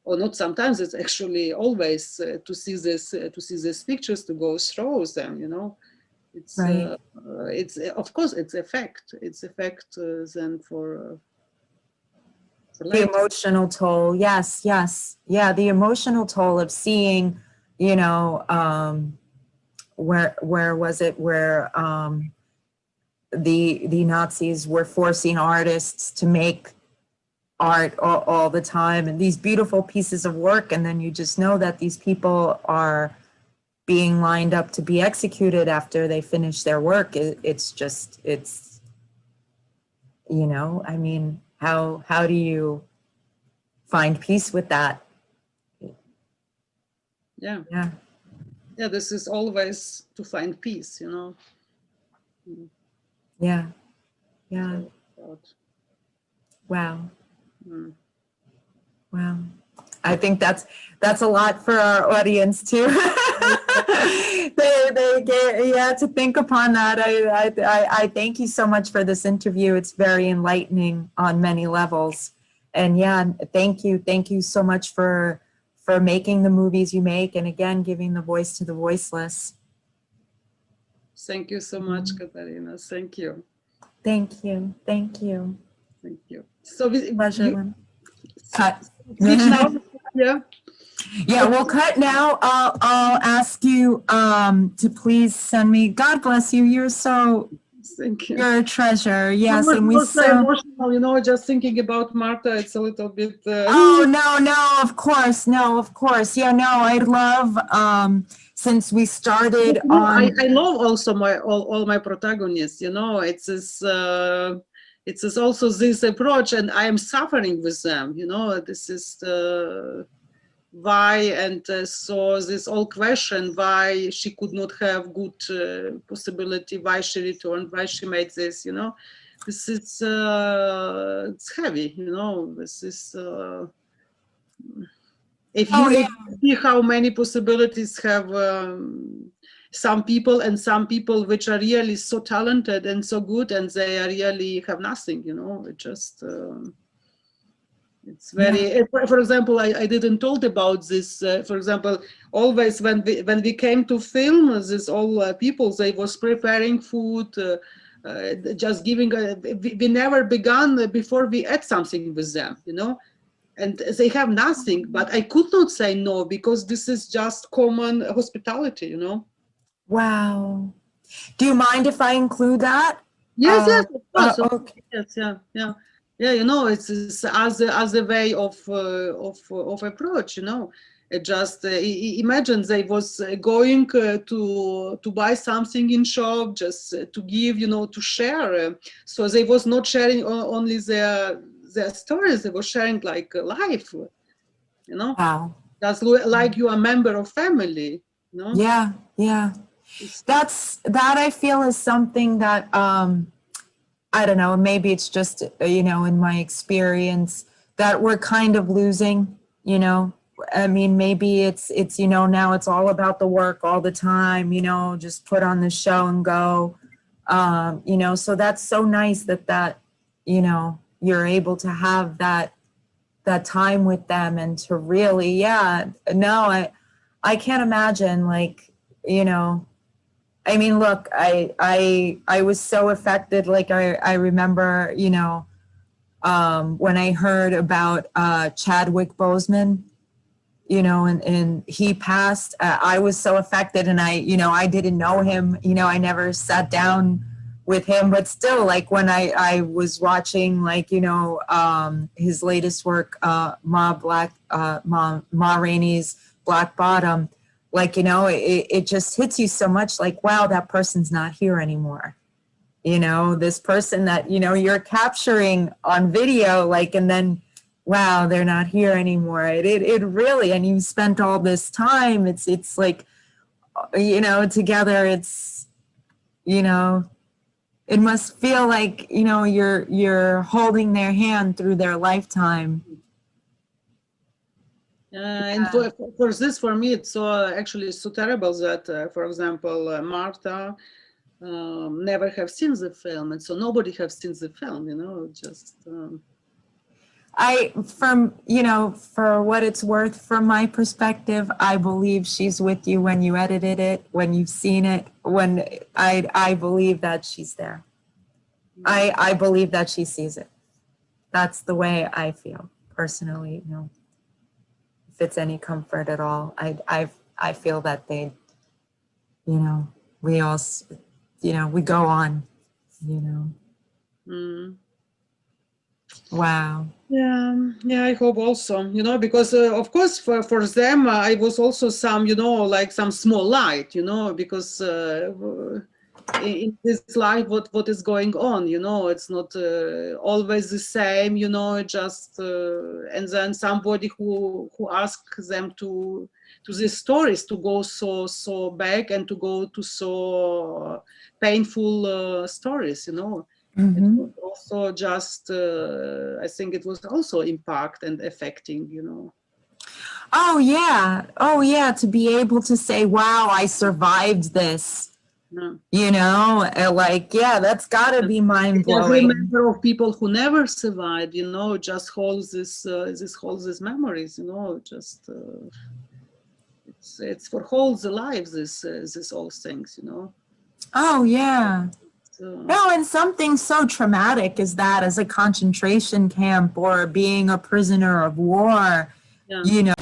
B: Or not sometimes, it's actually always to see these pictures, to go through them, you know.
A: Right.
B: It's of course it's effect then for
A: The
B: later.
A: emotional toll. Yes, yes. Yeah, the emotional toll of seeing, you know, where was it where the Nazis were forcing artists to make art all the time, and these beautiful pieces of work, and then you just know that these people are being lined up to be executed after they finish their work. It's just, it's, you know, I mean, how do you find peace with that?
B: Yeah,
A: Yeah.
B: yeah. This is always to find peace, you know.
A: Yeah. Yeah.
B: So,
A: Wow.
B: mm.
A: Wow. I think that's a lot for our audience too. They get, yeah, to think upon that. I thank you so much for this interview. It's very enlightening on many levels. And yeah, thank you so much for making the movies you make, and again giving the voice to the voiceless.
B: Thank you so much, Katarina. Thank you.
A: Thank you. Thank you.
B: Thank you. So
A: Pleasure.
B: you
A: Lynn. Cut.
B: switch now? Yeah.
A: Yeah, we'll cut now. I'll ask you to please send me. God bless you.
B: Thank you.
A: You're a treasure.
B: I
A: Yes,
B: was
A: and we
B: also
A: so.
B: emotional, you know, just thinking about Marta. It's a little bit.
A: Oh no, no, of course, no, of course. Yeah, no, I love since we started
B: You know,
A: on.
B: I love also my all my protagonists. You know, it's also this approach, and I am suffering with them. You know, this is why, and so this whole question why she could not have good possibility, why she returned, why she made this. You know, this is it's heavy. You know, this is. If
A: Oh
B: you
A: yeah,
B: see how many possibilities have some people, and some people which are really so talented and so good, and they are really have nothing, you know. It just it's very for example, I didn't told about this for example, always when we came to film, this all people, they was preparing food, just giving we never began before we ate something with them, you know. And they have nothing, but I could not say no, because this is just common hospitality, you know.
A: wow. Do you mind if I include that?
B: Yes, yes, of course.
A: Okay.
B: Yes, yeah. You know, it's as a way of approach. You know, imagine they was going to buy something in shop, just to give, you know, to share. So they was not sharing only their stories. They was sharing like life. You know,
A: Wow.
B: that's like you are a member of family. You know.
A: Yeah, yeah. That I feel is something that I don't know, maybe it's just you know, in my experience that we're kind of losing, you know. I mean, maybe it's you know, now it's all about the work all the time, you know, just put on the show and go. You know, so that's so nice that you know, you're able to have that time with them and to really, yeah, no, I can't imagine, like, you know, I mean, look, I was so affected. Like I remember, you know, when I heard about Chadwick Boseman, you know, and he passed. I was so affected, and you know, I didn't know him. You know, I never sat down with him, but still, like when I was watching, like, you know, his latest work, Ma Rainey's Black Bottom, like, you know, it just hits you so much, like, wow, that person's not here anymore. You know, this person that, you know, you're capturing on video, like, and then wow, they're not here anymore. It really, and you spent all this time. It's like, you know, together. It's, you know, it must feel like, you know, you're holding their hand through their lifetime.
B: And for me, it's so actually so terrible that, for example, Martha never have seen the film, and so nobody have seen the film. You know, just.
A: From, you know, for what it's worth, from my perspective, I believe she's with you when you edited it, when you've seen it, when I believe that she's there. I believe that she sees it. That's the way I feel personally, you know, if it's any comfort at all. I feel that they, you know, we all, you know, we go on, you know.
B: Mm.
A: Wow.
B: Yeah, I hope also, you know, because of course for them, I was also some, you know, like some small light, you know, because in this life, what is going on, you know, it's not always the same, you know, just, and then somebody who asks them to these stories to go so back and to go to so painful stories, you know. It was also just, I think it was also impact and affecting, you know.
A: Oh yeah, to be able to say, wow, I survived this.
B: Yeah.
A: You know, like, yeah, that's gotta be mind
B: Every
A: blowing.
B: member of people who never survived, you know, just holds holds these memories, you know, just it's for whole the lives, this all things, you know.
A: Oh yeah.
B: So,
A: No, and something so traumatic as that, as a concentration camp or being a prisoner of war,
B: yeah.
A: you know.